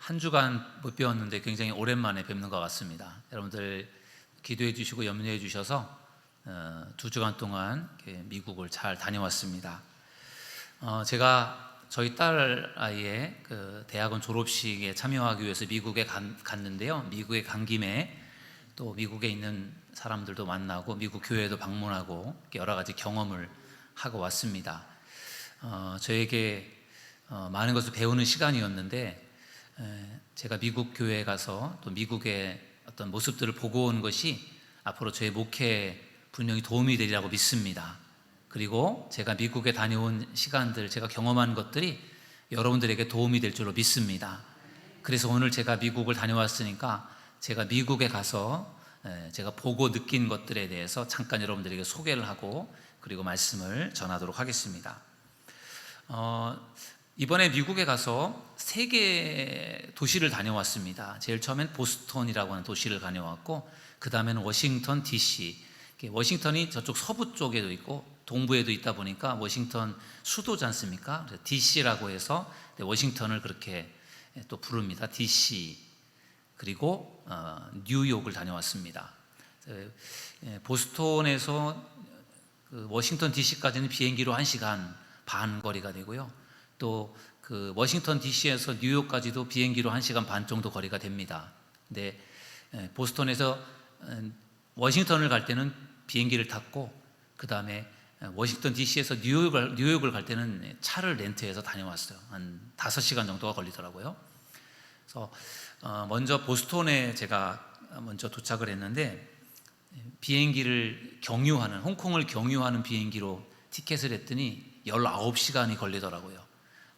한 주간 못 배웠는데 굉장히 오랜만에 뵙는 것 같습니다. 여러분들 기도해 주시고 염려해 주셔서 2주간 동안 미국을 잘 다녀왔습니다. 제가 저희 딸 아이의 그 대학원 졸업식에 참여하기 위해서 미국에 갔는데요. 미국에 간 김에 또 미국에 있는 사람들도 만나고 미국 교회도 방문하고 여러 가지 경험을 하고 왔습니다. 저에게 많은 것을 배우는 시간이었는데, 제가 미국 교회에 가서 또 미국의 어떤 모습들을 보고 온 것이 앞으로 저의 목회에 분명히 도움이 되리라고 믿습니다. 그리고 제가 미국에 다녀온 시간들, 제가 경험한 것들이 여러분들에게 도움이 될 줄로 믿습니다. 그래서 오늘 제가 미국을 다녀왔으니까 제가 미국에 가서 제가 보고 느낀 것들에 대해서 잠깐 여러분들에게 소개를 하고 그리고 말씀을 전하도록 하겠습니다. 이번에 미국에 가서 3개 도시를 다녀왔습니다. 제일 처음엔 보스턴이라고 하는 도시를 다녀왔고, 그 다음에는 워싱턴 DC. 워싱턴이 저쪽 서부 쪽에도 있고 동부에도 있다 보니까 워싱턴 수도지 않습니까? 그래서 DC라고 해서 워싱턴을 그렇게 또 부릅니다. DC. 그리고 뉴욕을 다녀왔습니다. 보스턴에서 워싱턴 DC까지는 비행기로 1시간 반 거리가 되고요. 또 그 워싱턴 DC에서 뉴욕까지도 비행기로 1시간 반 정도 거리가 됩니다. 근데 보스턴에서 워싱턴을 갈 때는 비행기를 탔고, 그 다음에 워싱턴 DC에서 뉴욕을 갈 때는 차를 렌트해서 다녀왔어요. 한 5시간 정도가 걸리더라고요. 그래서 먼저 보스턴에 제가 먼저 도착을 했는데, 비행기를 경유하는, 홍콩을 경유하는 비행기로 티켓을 했더니 19시간이 걸리더라고요.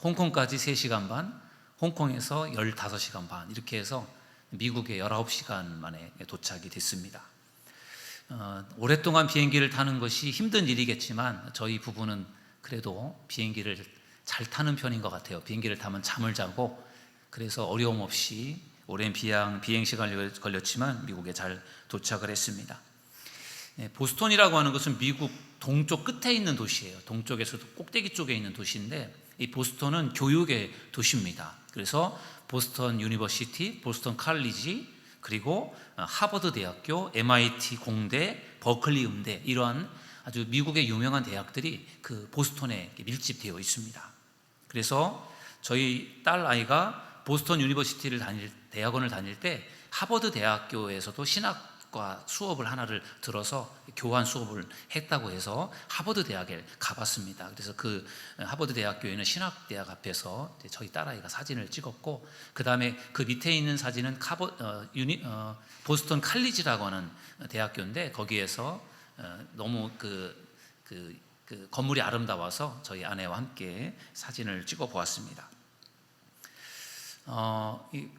홍콩까지 3시간 반, 홍콩에서 15시간 반, 이렇게 해서 미국에 19시간 만에 도착이 됐습니다. 오랫동안 비행기를 타는 것이 힘든 일이겠지만 저희 부부는 그래도 비행기를 잘 타는 편인 것 같아요. 비행기를 타면 잠을 자고, 그래서 어려움 없이 오랜 비행 시간이 걸렸지만 미국에 잘 도착을 했습니다. 보스턴이라고 하는 것은 미국 동쪽 끝에 있는 도시예요. 동쪽에서도 꼭대기 쪽에 있는 도시인데, 이 보스턴은 교육의 도시입니다. 그래서 보스턴 유니버시티, 보스턴 칼리지, 그리고 하버드 대학교, MIT 공대, 버클리 음대, 이러한 아주 미국의 유명한 대학들이 그 보스턴에 밀집되어 있습니다. 그래서 저희 딸 아이가 보스턴 유니버시티를 대학원을 다닐 때 하버드 대학교에서도 신학과 수업을 하나를 들어서 교환 수업을 했다고 해서 하버드 대학에 가봤습니다. 그래서 그 하버드 대학교에는 신학대학 앞에서 저희 딸아이가 사진을 찍었고, 그 다음에 그 밑에 있는 사진은 보스턴 칼리지라고 하는 대학교인데, 거기에서 너무 그 건물이 아름다워서 저희 아내와 함께 사진을 찍어 보았습니다.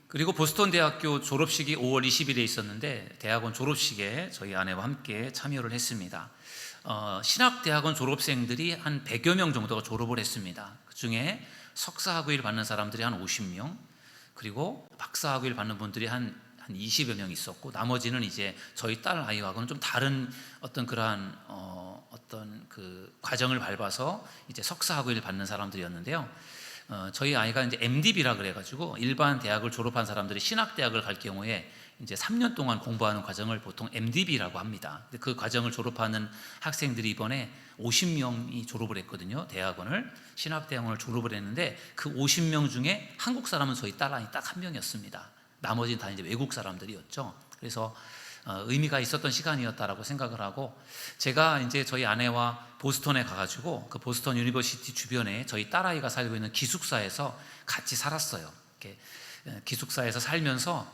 그리고 보스턴 대학교 졸업식이 5월 20일에 있었는데, 대학원 졸업식에 저희 아내와 함께 참여를 했습니다. 신학대학원 졸업생들이 한 100여 명 정도가 졸업을 했습니다. 그 중에 석사학위를 받는 사람들이 한 50명, 그리고 박사학위를 받는 분들이 한 20여 명 있었고, 나머지는 이제 저희 딸 아이하고는 좀 다른 어떤 그러한 어떤 그 과정을 밟아서 이제 석사학위를 받는 사람들이었는데요. 저희 아이가 이제 MDB라 그래가지고 일반 대학을 졸업한 사람들이 신학대학을 갈 경우에 이제 3년 동안 공부하는 과정을 보통 MDB라고 합니다. 그 과정을 졸업하는 학생들이 이번에 50명이 졸업을 했거든요. 대학원을, 신학대학원을 졸업을 했는데, 그 50명 중에 한국 사람은 저희 딸아이 딱 1명이었습니다. 나머지는 다 이제 외국 사람들이었죠. 그래서 의미가 있었던 시간이었다라고 생각을 하고, 제가 이제 저희 아내와 보스턴에 가가지고 그 보스턴 유니버시티 주변에 저희 딸아이가 살고 있는 기숙사에서 같이 살았어요. 이렇게 기숙사에서 살면서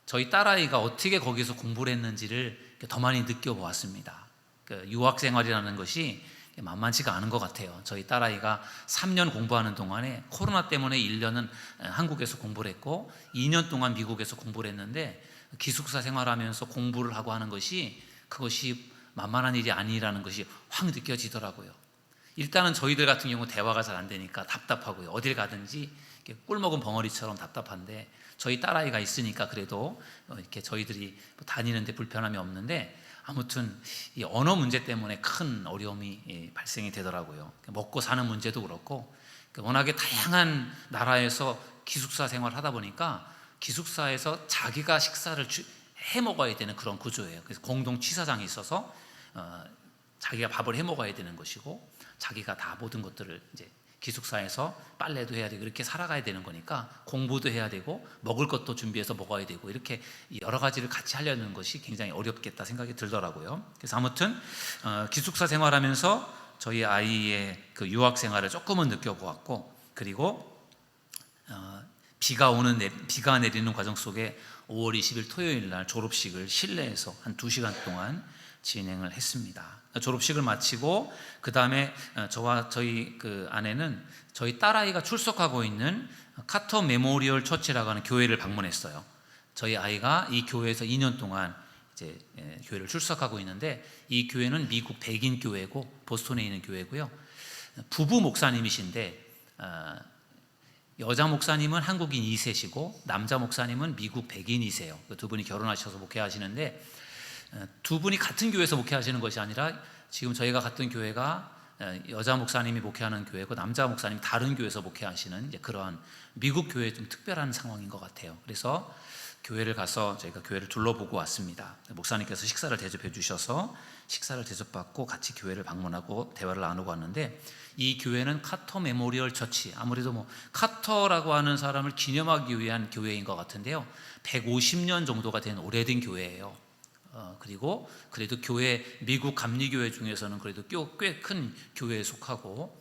저희 딸아이가 어떻게 거기서 공부를 했는지를 더 많이 느껴보았습니다. 그 유학생활이라는 것이 만만치가 않은 것 같아요. 저희 딸아이가 3년 공부하는 동안에 코로나 때문에 1년은 한국에서 공부를 했고 2년 동안 미국에서 공부를 했는데, 기숙사 생활하면서 공부를 하고 하는 것이, 그것이 만만한 일이 아니라는 것이 확 느껴지더라고요. 일단은 저희들 같은 경우 대화가 잘 안 되니까 답답하고요. 어딜 가든지 꿀먹은 벙어리처럼 답답한데, 저희 딸아이가 있으니까 그래도 이렇게 저희들이 다니는데 불편함이 없는데, 아무튼 이 언어 문제 때문에 큰 어려움이 발생이 되더라고요. 먹고 사는 문제도 그렇고, 워낙에 다양한 나라에서 기숙사 생활을 하다 보니까 기숙사에서 자기가 식사를 해 먹어야 되는 그런 구조예요. 그래서 공동 취사장이 있어서 자기가 밥을 해 먹어야 되는 것이고, 자기가 다 모든 것들을 이제 기숙사에서 빨래도 해야 되고 이렇게 살아가야 되는 거니까 공부도 해야 되고 먹을 것도 준비해서 먹어야 되고 이렇게 여러 가지를 같이 하려는 것이 굉장히 어렵겠다 생각이 들더라고요. 그래서 아무튼 기숙사 생활하면서 저희 아이의 그 유학 생활을 조금은 느껴보았고, 그리고 비가 내리는 과정 속에 5월 20일 토요일 날 졸업식을 실내에서 한 2시간 동안 진행을 했습니다. 졸업식을 마치고 그 다음에 저와 저희 그 아내는 저희 딸아이가 출석하고 있는 카터 메모리얼 처치라고 하는 교회를 방문했어요. 저희 아이가 이 교회에서 2년 동안 이제 교회를 출석하고 있는데, 이 교회는 미국 백인 교회고 보스턴에 있는 교회고요. 부부 목사님이신데 여자 목사님은 한국인 2세시고 남자 목사님은 미국 백인 2세요. 두 분이 결혼하셔서 목회하시는데, 두 분이 같은 교회에서 목회하시는 것이 아니라 지금 저희가 갔던 교회가 여자 목사님이 목회하는 교회고 남자 목사님이 다른 교회에서 목회하시는 이제 그러한 미국 교회에 좀 특별한 상황인 것 같아요. 그래서 교회를 가서 저희가 교회를 둘러보고 왔습니다. 목사님께서 식사를 대접해 주셔서 식사를 대접받고 같이 교회를 방문하고 대화를 나누고 왔는데, 이 교회는 카터 메모리얼 처치, 아무래도 뭐 카터라고 하는 사람을 기념하기 위한 교회인 것 같은데요, 150년 정도가 된 오래된 교회예요. 그리고 그래도 교회, 미국 감리교회 중에서는 그래도 꽤 큰 교회에 속하고,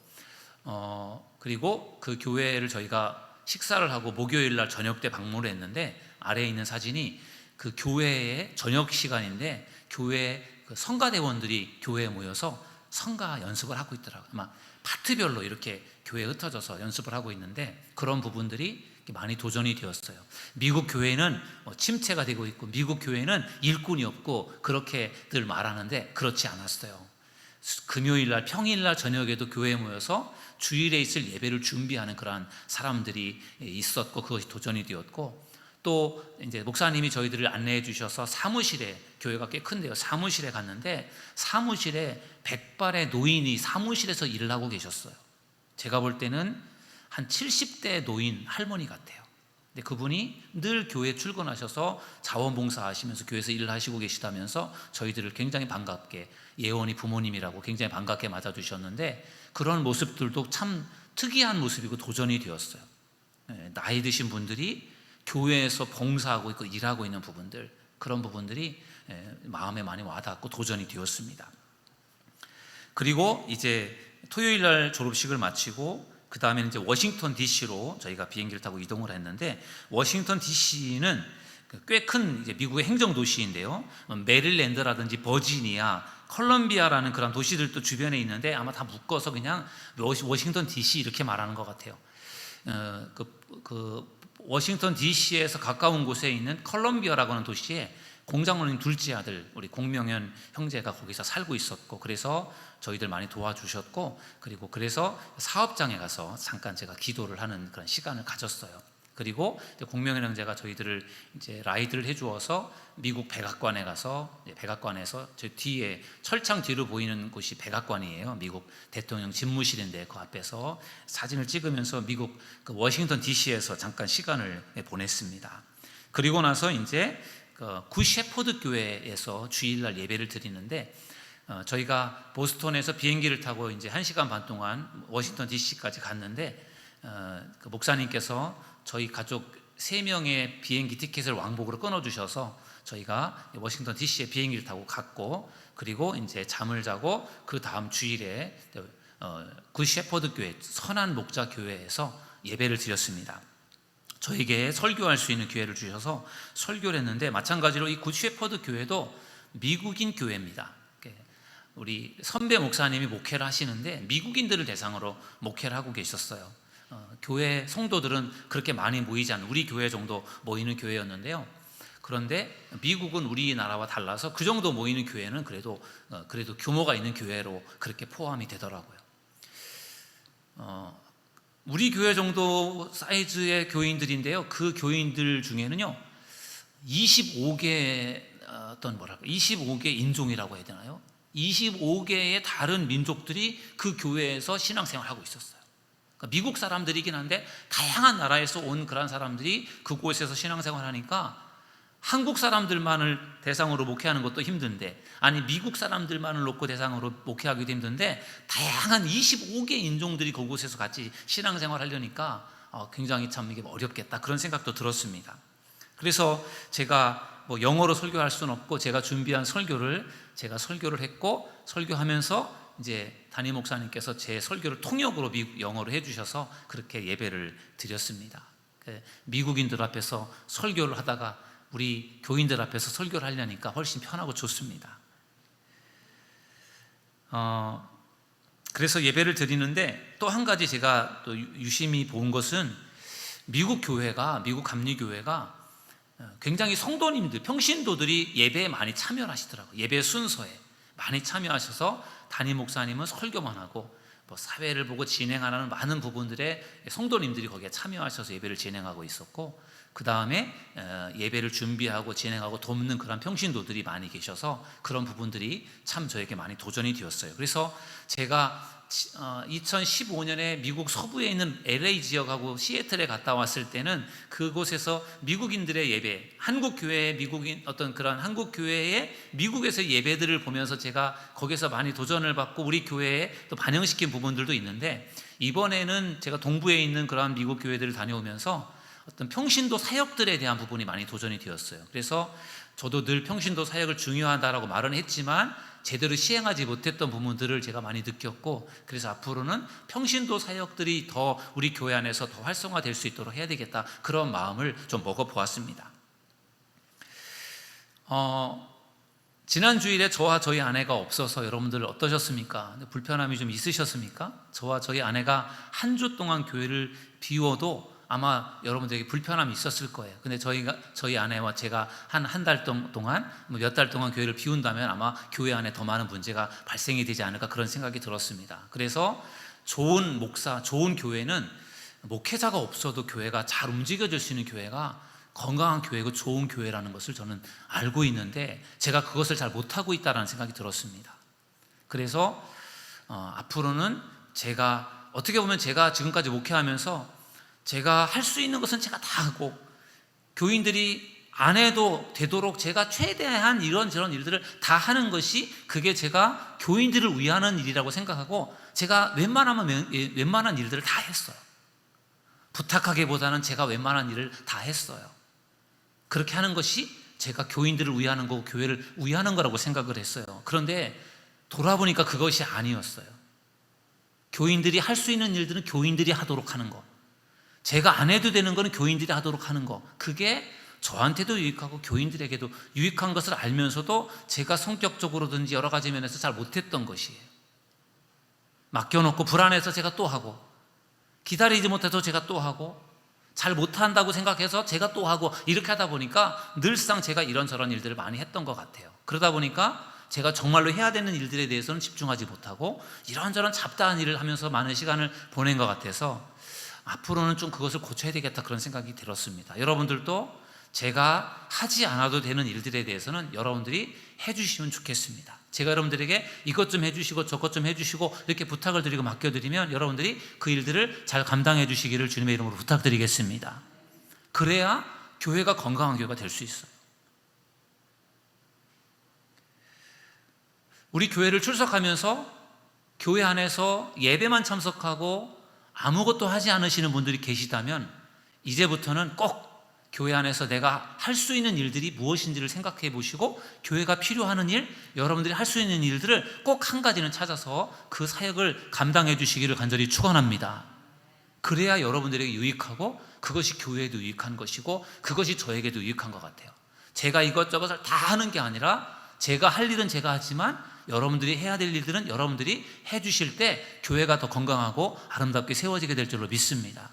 그리고 그 교회를 저희가 식사를 하고 목요일 날 저녁 때 방문을 했는데, 아래에 있는 사진이 그 교회의 저녁 시간인데 교회 그 성가대원들이 교회에 모여서 성가 연습을 하고 있더라고요. 아마 파트별로 이렇게 교회에 흩어져서 연습을 하고 있는데, 그런 부분들이 많이 도전이 되었어요. 미국 교회는 침체가 되고 있고 미국 교회는 일꾼이 없고 그렇게들 말하는데 그렇지 않았어요. 금요일날 평일날 저녁에도 교회에 모여서 주일에 있을 예배를 준비하는 그러한 사람들이 있었고, 그것이 도전이 되었고, 또 이제 목사님이 저희들을 안내해 주셔서 사무실에, 교회가 꽤 큰데요, 사무실에 갔는데 사무실에 100발의 노인이 사무실에서 일을 하고 계셨어요. 제가 볼 때는 한 70대 노인 할머니 같아요. 근데 그분이 늘 교회에 출근하셔서 자원봉사 하시면서 교회에서 일을 하시고 계시다면서 저희들을 굉장히 반갑게, 예원이 부모님이라고 굉장히 반갑게 맞아주셨는데, 그런 모습들도 참 특이한 모습이고 도전이 되었어요. 나이 드신 분들이 교회에서 봉사하고 있고 일하고 있는 부분들, 그런 부분들이 마음에 많이 와닿고 도전이 되었습니다. 그리고 이제 토요일 날 졸업식을 마치고 그 다음에는 이제 워싱턴 DC로 저희가 비행기를 타고 이동을 했는데, 워싱턴 DC는 꽤 큰 미국의 행정 도시인데요, 메릴랜드라든지 버지니아, 컬럼비아라는 그런 도시들도 주변에 있는데 아마 다 묶어서 그냥 워싱턴 DC 이렇게 말하는 것 같아요. 워싱턴 DC에서 가까운 곳에 있는 컬럼비아라고 하는 도시에 공장원님 둘째 아들 우리 공명현 형제가 거기서 살고 있었고, 그래서 저희들 많이 도와주셨고, 그리고 그래서 사업장에 가서 잠깐 제가 기도를 하는 그런 시간을 가졌어요. 그리고 공명현 형제가 저희들을 이제 라이드를 해주어서 미국 백악관에 가서, 백악관에서 저 뒤에 철창 뒤로 보이는 곳이 백악관이에요. 미국 대통령 집무실인데 그 앞에서 사진을 찍으면서 미국 그 워싱턴 DC에서 잠깐 시간을 보냈습니다. 그리고 나서 이제 구 셰퍼드 교회에서 주일날 예배를 드리는데, 저희가 보스턴에서 비행기를 타고 이제 1시간 반 동안 워싱턴 DC까지 갔는데, 그 목사님께서 저희 가족 3명의 비행기 티켓을 왕복으로 끊어주셔서 저희가 워싱턴 DC에 비행기를 타고 갔고, 그리고 이제 잠을 자고 그 다음 주일에 굿 셰퍼드 교회, 선한 목자 교회에서 예배를 드렸습니다. 저에게 설교할 수 있는 기회를 주셔서 설교를 했는데, 마찬가지로 이 굿 셰퍼드 교회도 미국인 교회입니다. 우리 선배 목사님이 목회를 하시는데 미국인들을 대상으로 목회를 하고 계셨어요. 교회 성도들은 그렇게 많이 모이지 않는, 우리 교회 정도 모이는 교회였는데요, 그런데 미국은 우리나라와 달라서 그 정도 모이는 교회는 그래도 규모가 있는 교회로 그렇게 포함이 되더라고요. 우리 교회 정도 사이즈의 교인들인데요, 그 교인들 중에는요 25개 25개 인종이라고 해야 되나요? 25개의 다른 민족들이 그 교회에서 신앙생활을 하고 있었어요. 그러니까 미국 사람들이긴 한데 다양한 나라에서 온 그런 사람들이 그곳에서 신앙생활을 하니까 한국 사람들만을 대상으로 목회하는 것도 힘든데, 아니 미국 사람들만을 놓고 대상으로 목회하기도 힘든데 다양한 25개 인종들이 그곳에서 같이 신앙생활을 하려니까 굉장히 참 이게 어렵겠다 그런 생각도 들었습니다. 그래서 제가 뭐 영어로 설교할 수는 없고 제가 준비한 설교를 했고, 설교하면서 이제 담임 목사님께서 제 설교를 통역으로 영어로 해주셔서 그렇게 예배를 드렸습니다. 미국인들 앞에서 설교를 하다가 우리 교인들 앞에서 설교를 하려니까 훨씬 편하고 좋습니다. 그래서 예배를 드리는데 또 한 가지 제가 또 유심히 본 것은 미국 감리교회가 굉장히 성도님들, 평신도들이 예배에 많이 참여를 하시더라고요. 예배 순서에 많이 참여하셔서 담임 목사님은 설교만 하고 뭐 사회를 보고 진행하는 많은 부분들에 성도님들이 거기에 참여하셔서 예배를 진행하고 있었고, 그 다음에 예배를 준비하고 진행하고 돕는 그런 평신도들이 많이 계셔서 그런 부분들이 참 저에게 많이 도전이 되었어요. 그래서 제가 2015년에 미국 서부에 있는 LA 지역하고 시애틀에 갔다 왔을 때는 그곳에서 미국인들의 예배, 한국 교회의 한국 교회의 미국에서 예배들을 보면서 제가 거기서 많이 도전을 받고 우리 교회에 또 반영시킨 부분들도 있는데, 이번에는 제가 동부에 있는 그러한 미국 교회들을 다녀오면서 어떤 평신도 사역들에 대한 부분이 많이 도전이 되었어요. 그래서 저도 늘 평신도 사역을 중요하다라고 말은 했지만 제대로 시행하지 못했던 부분들을 제가 많이 느꼈고, 그래서 앞으로는 평신도 사역들이 더 우리 교회 안에서 더 활성화될 수 있도록 해야 되겠다, 그런 마음을 좀 먹어보았습니다. 지난 주일에 저와 저희 아내가 없어서 여러분들 어떠셨습니까? 불편함이 좀 있으셨습니까? 저와 저희 아내가 한 주 동안 교회를 비워도 아마 여러분들에게 불편함이 있었을 거예요. 근데 저희 아내와 제가 한 달 동안, 몇 달 동안 교회를 비운다면 아마 교회 안에 더 많은 문제가 발생이 되지 않을까 그런 생각이 들었습니다. 그래서 좋은 목사, 좋은 교회는 목회자가 없어도 교회가 잘 움직여질 수 있는 교회가 건강한 교회고 좋은 교회라는 것을 저는 알고 있는데 제가 그것을 잘 못하고 있다는 생각이 들었습니다. 그래서 앞으로는 어떻게 보면 제가 지금까지 목회하면서 제가 할 수 있는 것은 제가 다 하고 교인들이 안 해도 되도록 제가 최대한 이런저런 일들을 다 하는 것이 그게 제가 교인들을 위하는 일이라고 생각하고 제가 웬만한 일들을 다 했어요. 부탁하기보다는 제가 웬만한 일을 다 했어요. 그렇게 하는 것이 제가 교인들을 위하는 거고 교회를 위하는 거라고 생각을 했어요. 그런데 돌아보니까 그것이 아니었어요. 교인들이 할 수 있는 일들은 교인들이 하도록 하는 거, 제가 안 해도 되는 거는 교인들이 하도록 하는 거, 그게 저한테도 유익하고 교인들에게도 유익한 것을 알면서도 제가 성격적으로든지 여러 가지 면에서 잘 못했던 것이에요. 맡겨놓고 불안해서 제가 또 하고, 기다리지 못해서 제가 또 하고, 잘 못한다고 생각해서 제가 또 하고, 이렇게 하다 보니까 늘상 제가 이런저런 일들을 많이 했던 것 같아요. 그러다 보니까 제가 정말로 해야 되는 일들에 대해서는 집중하지 못하고 이런저런 잡다한 일을 하면서 많은 시간을 보낸 것 같아서 앞으로는 좀 그것을 고쳐야 되겠다 그런 생각이 들었습니다. 여러분들도 제가 하지 않아도 되는 일들에 대해서는 여러분들이 해주시면 좋겠습니다. 제가 여러분들에게 이것 좀 해주시고 저것 좀 해주시고 이렇게 부탁을 드리고 맡겨드리면 여러분들이 그 일들을 잘 감당해 주시기를 주님의 이름으로 부탁드리겠습니다. 그래야 교회가 건강한 교회가 될 수 있어요. 우리 교회를 출석하면서 교회 안에서 예배만 참석하고 아무것도 하지 않으시는 분들이 계시다면 이제부터는 꼭 교회 안에서 내가 할 수 있는 일들이 무엇인지를 생각해 보시고 교회가 필요하는 일, 여러분들이 할 수 있는 일들을 꼭 한 가지는 찾아서 그 사역을 감당해 주시기를 간절히 축원합니다. 그래야 여러분들에게 유익하고 그것이 교회에도 유익한 것이고 그것이 저에게도 유익한 것 같아요. 제가 이것저것을 다 하는 게 아니라 제가 할 일은 제가 하지만 여러분들이 해야 될 일들은 여러분들이 해주실 때 교회가 더 건강하고 아름답게 세워지게 될 줄로 믿습니다.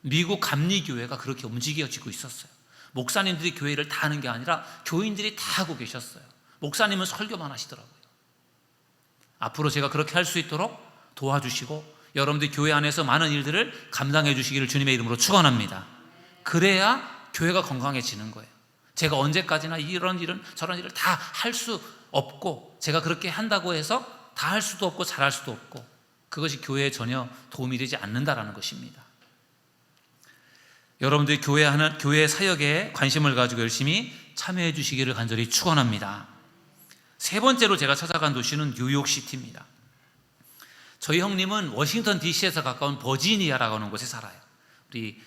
미국 감리교회가 그렇게 움직여지고 있었어요. 목사님들이 교회를 다 하는 게 아니라 교인들이 다 하고 계셨어요. 목사님은 설교만 하시더라고요. 앞으로 제가 그렇게 할 수 있도록 도와주시고 여러분들이 교회 안에서 많은 일들을 감당해 주시기를 주님의 이름으로 축원합니다. 그래야 교회가 건강해지는 거예요. 제가 언제까지나 이런 일은 저런 일을 다 할 수 없고 제가 그렇게 한다고 해서 다 할 수도 없고 잘할 수도 없고 그것이 교회에 전혀 도움이 되지 않는다라는 것입니다. 여러분들이 교회 사역에 관심을 가지고 열심히 참여해 주시기를 간절히 축원합니다. 세 번째로 제가 찾아간 도시는 뉴욕시티입니다. 저희 형님은 워싱턴 DC에서 가까운 버지니아라고 하는 곳에 살아요. 우리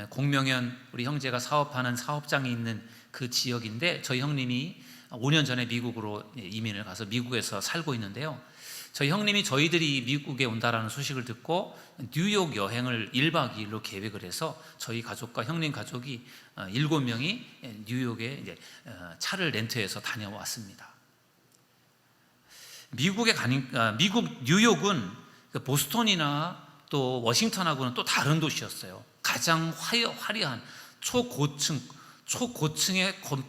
공명현 우리 형제가 사업하는 사업장이 있는 그 지역인데, 저희 형님이 5년 전에 미국으로 이민을 가서 미국에서 살고 있는데요. 저희 형님이 저희들이 미국에 온다라는 소식을 듣고 뉴욕 여행을 1박 2일로 계획을 해서 저희 가족과 형님 가족이 7명이 뉴욕에 이제 차를 렌트해서 다녀왔습니다. 미국 뉴욕은 보스턴이나 또 워싱턴하고는 또 다른 도시였어요. 가장 화려한 초고층의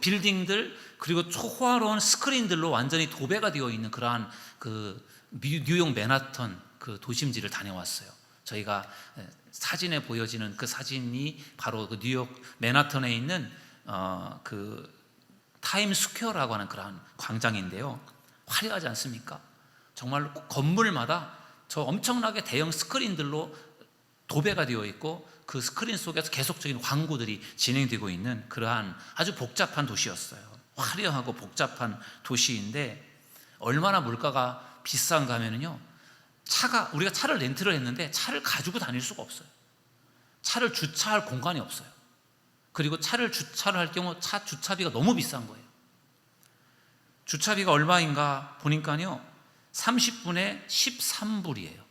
빌딩들, 그리고 초호화로운 스크린들로 완전히 도배가 되어 있는 그러한 그 뉴욕 맨하탄 그 도심지를 다녀왔어요. 저희가 사진에 보여지는 그 사진이 바로 그 뉴욕 맨하탄에 있는 그 타임스퀘어라고 하는 그런 광장인데요. 화려하지 않습니까? 정말 건물마다 저 엄청나게 대형 스크린들로 도배가 되어 있고, 그 스크린 속에서 계속적인 광고들이 진행되고 있는 그러한 아주 복잡한 도시였어요. 화려하고 복잡한 도시인데, 얼마나 물가가 비싼가 하면요, 우리가 차를 렌트를 했는데 차를 가지고 다닐 수가 없어요. 차를 주차할 공간이 없어요. 그리고 차를 주차를 할 경우 차 주차비가 너무 비싼 거예요. 주차비가 얼마인가 보니까요, 30분에 13불이에요.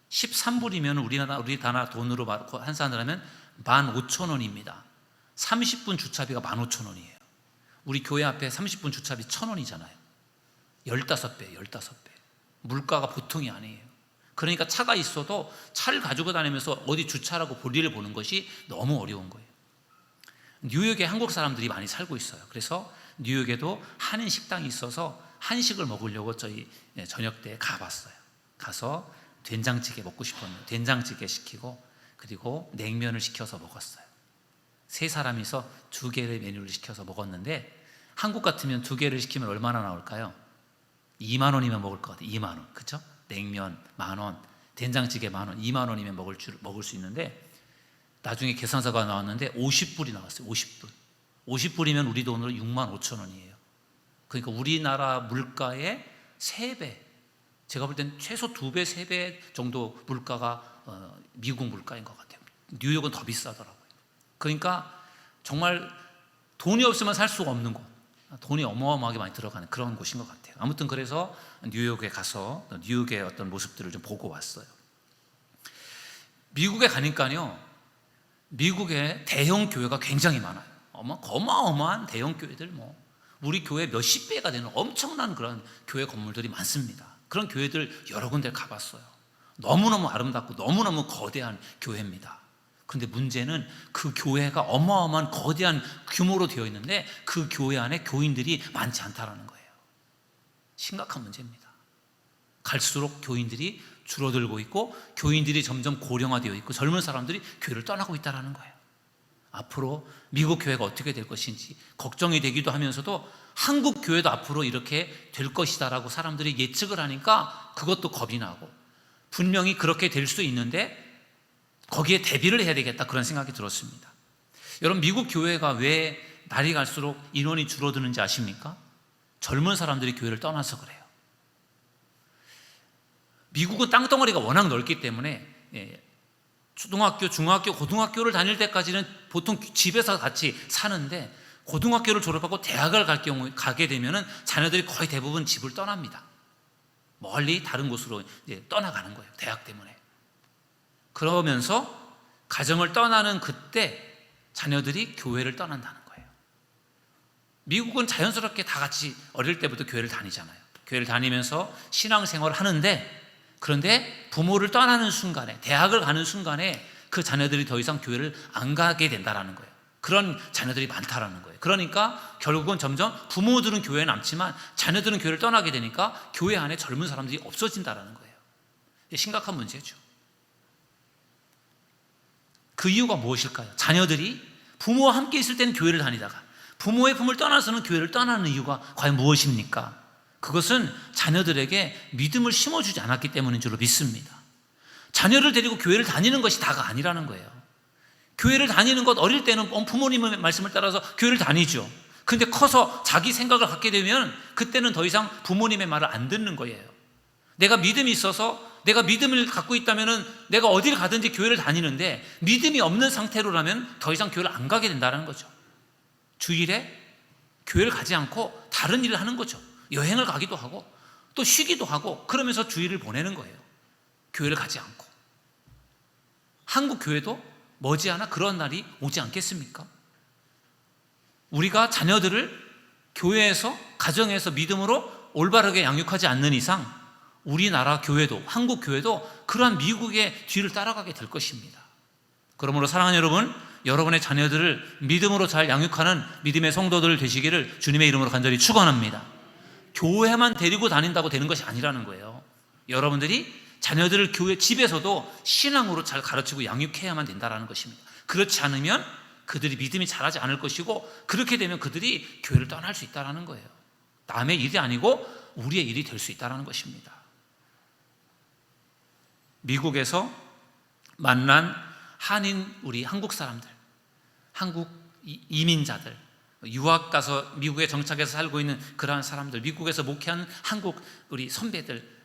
13불이면 우리나라 돈으로 환산을 하면 15,000원입니다. 30분 주차비가 15,000원이에요. 우리 교회 앞에 30분 주차비 1,000원이잖아요. 15배. 물가가 보통이 아니에요. 그러니까 차가 있어도 차를 가지고 다니면서 어디 주차라고 볼일을 보는 것이 너무 어려운 거예요. 뉴욕에 한국 사람들이 많이 살고 있어요. 그래서 뉴욕에도 한인 식당이 있어서 한식을 먹으려고 저희 저녁 때 가봤어요. 가서 된장찌개 먹고 싶었는데 된장찌개 시키고, 그리고 냉면을 시켜서 먹었어요. 세 사람이서 2개의 메뉴를 시켜서 먹었는데, 한국 같으면 2개를 시키면 얼마나 나올까요? 2만 원이면 먹을 것 같아요. 2만 원, 그렇죠? 냉면 10,000원, 된장찌개 10,000원, 2만 원이면 먹을 수 있는데, 나중에 계산서가 나왔는데 50불이 나왔어요. 50불이면 우리 돈으로 65,000원이에요. 그러니까 우리나라 물가의 3배, 제가 볼 땐 최소 2배, 3배 정도 물가가 미국 물가인 것 같아요. 뉴욕은 더 비싸더라고요. 그러니까 정말 돈이 없으면 살 수가 없는 곳, 돈이 어마어마하게 많이 들어가는 그런 곳인 것 같아요. 아무튼 그래서 뉴욕에 가서 뉴욕의 어떤 모습들을 좀 보고 왔어요. 미국에 가니까요, 미국에 대형 교회가 굉장히 많아요. 어마어마한 대형 교회들, 우리 교회 몇십 배가 되는 엄청난 그런 교회 건물들이 많습니다. 그런 교회들 여러 군데 가봤어요. 너무너무 아름답고 너무너무 거대한 교회입니다. 그런데 문제는 그 교회가 어마어마한 거대한 규모로 되어 있는데 그 교회 안에 교인들이 많지 않다라는 거예요. 심각한 문제입니다. 갈수록 교인들이 줄어들고 있고, 교인들이 점점 고령화되어 있고, 젊은 사람들이 교회를 떠나고 있다는 거예요. 앞으로 미국 교회가 어떻게 될 것인지 걱정이 되기도 하면서도, 한국 교회도 앞으로 이렇게 될 것이다라고 사람들이 예측을 하니까 그것도 겁이 나고, 분명히 그렇게 될 수 있는데 거기에 대비를 해야 되겠다, 그런 생각이 들었습니다. 여러분, 미국 교회가 왜 날이 갈수록 인원이 줄어드는지 아십니까? 젊은 사람들이 교회를 떠나서 그래요. 미국은 땅덩어리가 워낙 넓기 때문에 초등학교, 중학교, 고등학교를 다닐 때까지는 보통 집에서 같이 사는데, 고등학교를 졸업하고 대학을 가게 되면은 자녀들이 거의 대부분 집을 떠납니다. 멀리 다른 곳으로 이제 떠나가는 거예요. 대학 때문에. 그러면서 가정을 떠나는 그때 자녀들이 교회를 떠난다는 거예요. 미국은 자연스럽게 다 같이 어릴 때부터 교회를 다니잖아요. 교회를 다니면서 신앙생활을 하는데, 그런데 부모를 떠나는 순간에, 대학을 가는 순간에 그 자녀들이 더 이상 교회를 안 가게 된다라는 거예요. 그런 자녀들이 많다라는 거예요. 그러니까 결국은 점점 부모들은 교회에 남지만 자녀들은 교회를 떠나게 되니까 교회 안에 젊은 사람들이 없어진다라는 거예요. 심각한 문제죠. 그 이유가 무엇일까요? 자녀들이 부모와 함께 있을 때는 교회를 다니다가 부모의 품을 떠나서는 교회를 떠나는 이유가 과연 무엇입니까? 그것은 자녀들에게 믿음을 심어주지 않았기 때문인 줄로 믿습니다. 자녀를 데리고 교회를 다니는 것이 다가 아니라는 거예요. 교회를 다니는 것, 어릴 때는 부모님의 말씀을 따라서 교회를 다니죠. 근데 커서 자기 생각을 갖게 되면 그때는 더 이상 부모님의 말을 안 듣는 거예요. 내가 믿음이 있어서, 내가 믿음을 갖고 있다면 내가 어디를 가든지 교회를 다니는데, 믿음이 없는 상태로라면 더 이상 교회를 안 가게 된다는 거죠. 주일에 교회를 가지 않고 다른 일을 하는 거죠. 여행을 가기도 하고 또 쉬기도 하고, 그러면서 주일을 보내는 거예요. 교회를 가지 않고. 한국 교회도 머지않아 그런 날이 오지 않겠습니까? 우리가 자녀들을 교회에서, 가정에서 믿음으로 올바르게 양육하지 않는 이상 우리나라 교회도, 한국 교회도 그러한 미국의 뒤를 따라가게 될 것입니다. 그러므로 사랑하는 여러분, 여러분의 자녀들을 믿음으로 잘 양육하는 믿음의 성도들 되시기를 주님의 이름으로 간절히 축원합니다. 교회만 데리고 다닌다고 되는 것이 아니라는 거예요. 여러분들이 자녀들을 교회, 집에서도 신앙으로 잘 가르치고 양육해야만 된다는 것입니다. 그렇지 않으면 그들이 믿음이 자라지 않을 것이고, 그렇게 되면 그들이 교회를 떠날 수 있다는 거예요. 남의 일이 아니고 우리의 일이 될 수 있다는 것입니다. 미국에서 만난 한인, 우리 한국 사람들, 한국 이민자들, 유학 가서 미국에 정착해서 살고 있는 그러한 사람들, 미국에서 목회하는 한국 우리 선배들,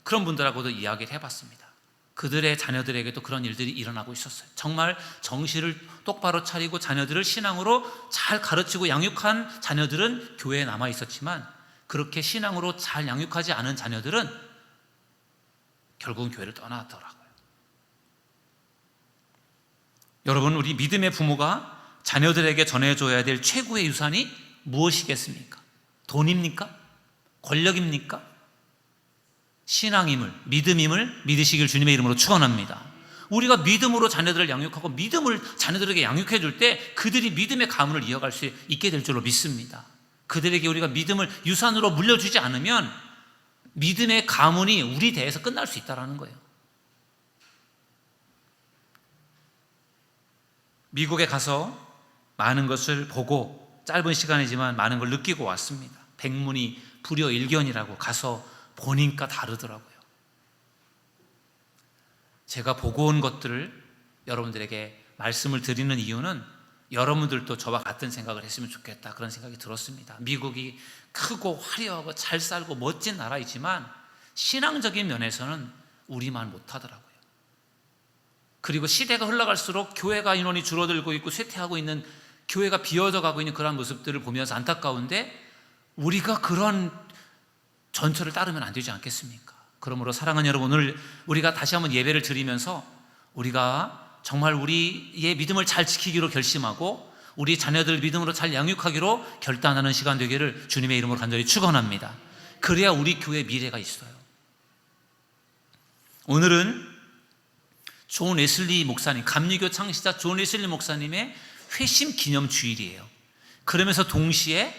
그런 분들하고도 이야기를 해봤습니다. 그들의 자녀들에게도 그런 일들이 일어나고 있었어요. 정말 정신을 똑바로 차리고 자녀들을 신앙으로 잘 가르치고 양육한 자녀들은 교회에 남아 있었지만, 그렇게 신앙으로 잘 양육하지 않은 자녀들은 결국은 교회를 떠나더라고요. 여러분, 우리 믿음의 부모가 자녀들에게 전해줘야 될 최고의 유산이 무엇이겠습니까? 돈입니까? 권력입니까? 신앙임을, 믿음임을 믿으시길 주님의 이름으로 축원합니다. 우리가 믿음으로 자녀들을 양육하고 믿음을 자녀들에게 양육해 줄 때 그들이 믿음의 가문을 이어갈 수 있게 될 줄로 믿습니다. 그들에게 우리가 믿음을 유산으로 물려주지 않으면 믿음의 가문이 우리 대에서 끝날 수 있다는 거예요. 미국에 가서 많은 것을 보고, 짧은 시간이지만 많은 걸 느끼고 왔습니다. 백문이 불여일견이라고, 가서 보니까 다르더라고요. 제가 보고 온 것들을 여러분들에게 말씀을 드리는 이유는 여러분들도 저와 같은 생각을 했으면 좋겠다, 그런 생각이 들었습니다. 미국이 크고 화려하고 잘 살고 멋진 나라이지만 신앙적인 면에서는 우리만 못하더라고요. 그리고 시대가 흘러갈수록 교회가 인원이 줄어들고 있고 쇠퇴하고 있는, 교회가 비어져 가고 있는 그런 모습들을 보면서 안타까운데, 우리가 그런 전철을 따르면 안 되지 않겠습니까? 그러므로 사랑하는 여러분, 오늘 우리가 다시 한번 예배를 드리면서 우리가 정말 우리의 믿음을 잘 지키기로 결심하고 우리 자녀들 믿음으로 잘 양육하기로 결단하는 시간 되기를 주님의 이름으로 간절히 축원합니다. 그래야 우리 교회의 미래가 있어요. 오늘은 존 웨슬리 목사님, 감리교 창시자 존 웨슬리 목사님의 회심 기념 주일이에요. 그러면서 동시에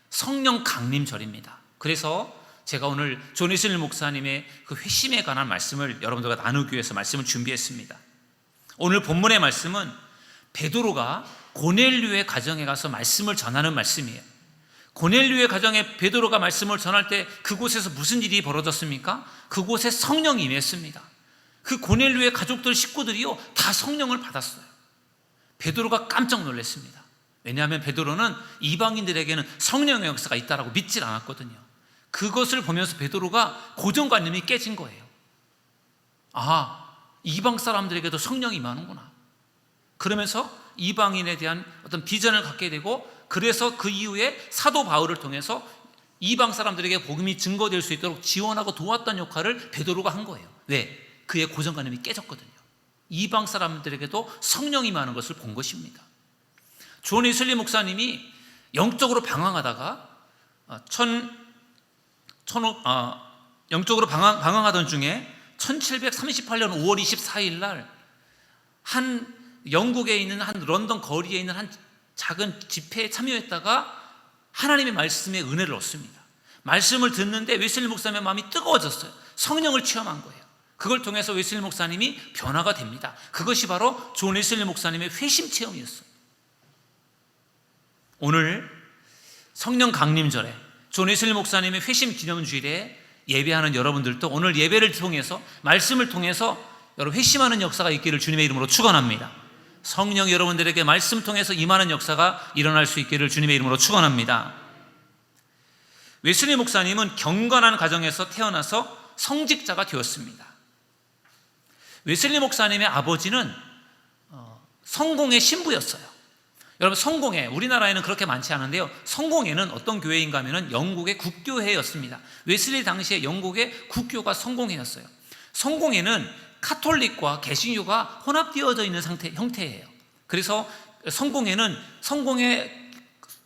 성령 강림절입니다. 그래서 제가 오늘 존 웨슬리 목사님의 그 회심에 관한 말씀을 여러분들과 나누기 위해서 말씀을 준비했습니다. 오늘 본문의 말씀은 베드로가 고넬료의 가정에 가서 말씀을 전하는 말씀이에요. 고넬료의 가정에 베드로가 말씀을 전할 때 그곳에서 무슨 일이 벌어졌습니까? 그곳에 성령이 임했습니다. 그 고넬료의 가족들, 식구들이요, 다 성령을 받았어요. 베드로가 깜짝 놀랐습니다. 왜냐하면 베드로는 이방인들에게는 성령의 역사가 있다라고 믿질 않았거든요. 그것을 보면서 베드로가 고정관념이 깨진 거예요. 아, 이방 사람들에게도 성령이 임하는구나. 그러면서 이방인에 대한 어떤 비전을 갖게 되고, 그래서 그 이후에 사도 바울을 통해서 이방 사람들에게 복음이 증거될 수 있도록 지원하고 도왔던 역할을 베드로가 한 거예요. 왜? 그의 고정관념이 깨졌거든요. 이방 사람들에게도 성령이 임하는 것을 본 것입니다. 존 웨슬리 목사님이 영적으로 방황하다가 영적으로 방황하던 중에 1738년 5월 24일 날 한 영국에 있는 한 런던 거리에 있는 한 작은 집회에 참여했다가 하나님의 말씀에 은혜를 얻습니다. 말씀을 듣는데 웨슬리 목사님의 마음이 뜨거워졌어요. 성령을 체험한 거예요. 그걸 통해서 웨슬리 목사님이 변화가 됩니다. 그것이 바로 존 웨슬리 목사님의 회심 체험이었어요. 오늘 성령 강림절에 존 웨슬리 목사님의 회심 기념주일에 예배하는 여러분들도 오늘 예배를 통해서, 말씀을 통해서 여러분 회심하는 역사가 있기를 주님의 이름으로 축원합니다. 성령 여러분들에게 말씀 통해서 임하는 역사가 일어날 수 있기를 주님의 이름으로 축원합니다. 웨슬리 목사님은 경건한 가정에서 태어나서 성직자가 되었습니다. 웨슬리 목사님의 아버지는 성공회 신부였어요. 여러분 성공회, 우리나라에는 그렇게 많지 않은데요, 성공회는 어떤 교회인가 하면 영국의 국교회였습니다. 웨슬리 당시에 영국의 국교가 성공회였어요. 성공회는 카톨릭과 개신교가 혼합되어져 있는 형태예요. 그래서 성공회는 성공회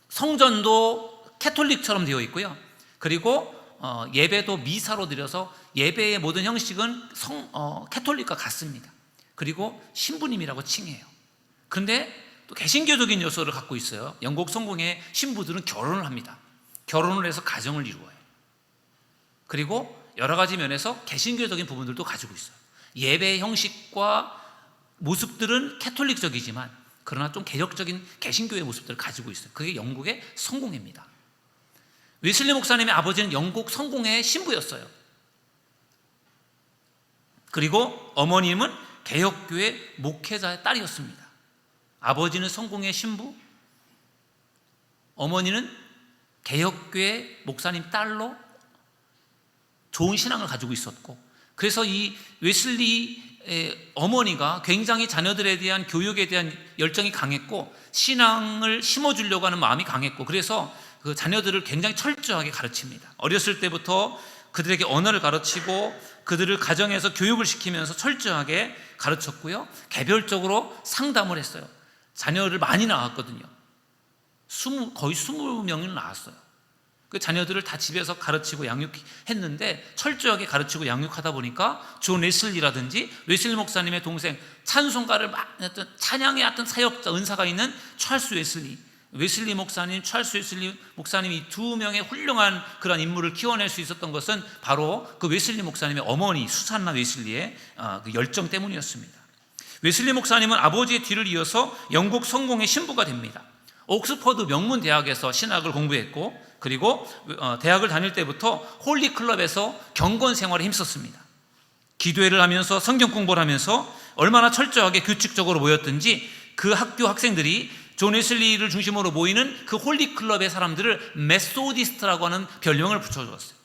성전도 캐톨릭처럼 되어 있고요, 그리고 예배도 미사로 드려서 예배의 모든 형식은 캐톨릭과 같습니다. 그리고 신부님이라고 칭해요. 그런데 또 개신교적인 요소를 갖고 있어요. 영국 성공회 신부들은 결혼을 합니다. 결혼을 해서 가정을 이루어요. 그리고 여러 가지 면에서 개신교적인 부분들도 가지고 있어요. 예배의 형식과 모습들은 캐톨릭적이지만 그러나 좀 개혁적인 개신교의 모습들을 가지고 있어요. 그게 영국의 성공회입니다. 웨슬리 목사님의 아버지는 영국 성공회의 신부였어요. 그리고 어머님은 개혁교회 목회자의 딸이었습니다. 아버지는 성공회 신부, 어머니는 개혁교회 목사님 딸로 좋은 신앙을 가지고 있었고, 그래서 이 웨슬리의 어머니가 굉장히 자녀들에 대한 교육에 대한 열정이 강했고 신앙을 심어주려고 하는 마음이 강했고, 그래서 그 자녀들을 굉장히 철저하게 가르칩니다. 어렸을 때부터 그들에게 언어를 가르치고 그들을 가정에서 교육을 시키면서 철저하게 가르쳤고요, 개별적으로 상담을 했어요. 자녀를 많이 낳았거든요. 거의 20명을 낳았어요. 그 자녀들을 다 집에서 가르치고 양육했는데, 철저하게 가르치고 양육하다 보니까 존 웨슬리라든지 웨슬리 목사님의 동생, 찬송가를 했던 찬양의 어떤 사역자 은사가 있는 찰스 웨슬리 목사님, 찰스 웨슬리 목사님, 이 두 명의 훌륭한 그런 인물을 키워낼 수 있었던 것은 바로 그 웨슬리 목사님의 어머니 수산나 웨슬리의 그 열정 때문이었습니다. 웨슬리 목사님은 아버지의 뒤를 이어서 영국 성공회 신부가 됩니다. 옥스퍼드 명문 대학에서 신학을 공부했고, 그리고 대학을 다닐 때부터 홀리 클럽에서 경건 생활에 힘썼습니다. 기도회를 하면서 성경 공부를 하면서 얼마나 철저하게 규칙적으로 모였든지 그 학교 학생들이 존 웨슬리를 중심으로 모이는 그 홀리 클럽의 사람들을 메소디스트라고 하는 별명을 붙여주었어요.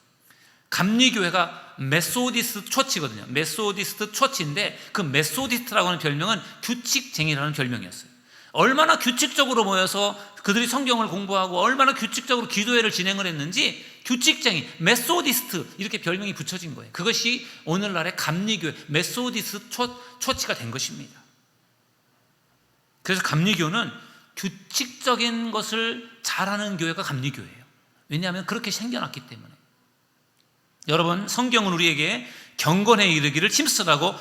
감리교회가 메소디스트 처치거든요. 메소디스트 처치인데 그 메소디스트라고 하는 별명은 규칙쟁이라는 별명이었어요. 얼마나 규칙적으로 모여서 그들이 성경을 공부하고 얼마나 규칙적으로 기도회를 진행을 했는지 규칙쟁이, 메소디스트 이렇게 별명이 붙여진 거예요. 그것이 오늘날의 감리교회 메소디스트 처치가 된 것입니다. 그래서 감리교는 규칙적인 것을 잘하는 교회가 감리교회예요. 왜냐하면 그렇게 생겨났기 때문에. 여러분, 성경은 우리에게 경건에 이르기를 힘쓰라고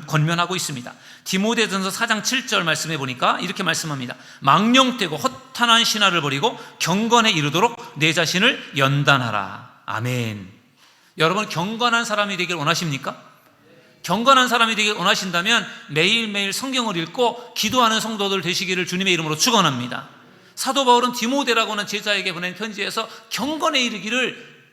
권면하고 있습니다. 디모데전서 4장 7절 말씀해 보니까 이렇게 말씀합니다. 망령되고 허탄한 신화를 버리고 경건에 이르도록 내 자신을 연단하라. 아멘. 여러분, 경건한 사람이 되길 원하십니까? 경건한 사람이 되길 원하신다면 매일매일 성경을 읽고 기도하는 성도들 되시기를 주님의 이름으로 축원합니다. 사도 바울은 디모데라고 하는 제자에게 보낸 편지에서 경건에 이르기를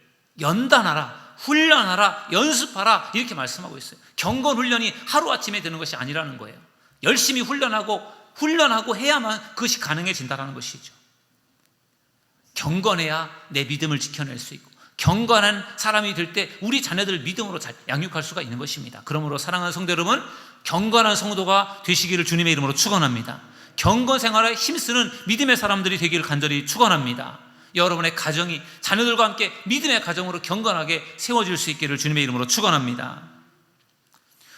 연단하라, 훈련하라, 연습하라 이렇게 말씀하고 있어요. 경건 훈련이 하루아침에 되는 것이 아니라는 거예요. 열심히 훈련하고 해야만 그것이 가능해진다는 것이죠. 경건해야 내 믿음을 지켜낼 수 있고, 경건한 사람이 될 때 우리 자녀들을 믿음으로 잘 양육할 수가 있는 것입니다. 그러므로 사랑하는 성도 여러분, 경건한 성도가 되시기를 주님의 이름으로 축원합니다. 경건 생활에 힘쓰는 믿음의 사람들이 되기를 간절히 축원합니다. 여러분의 가정이 자녀들과 함께 믿음의 가정으로 경건하게 세워질 수 있기를 주님의 이름으로 축원합니다.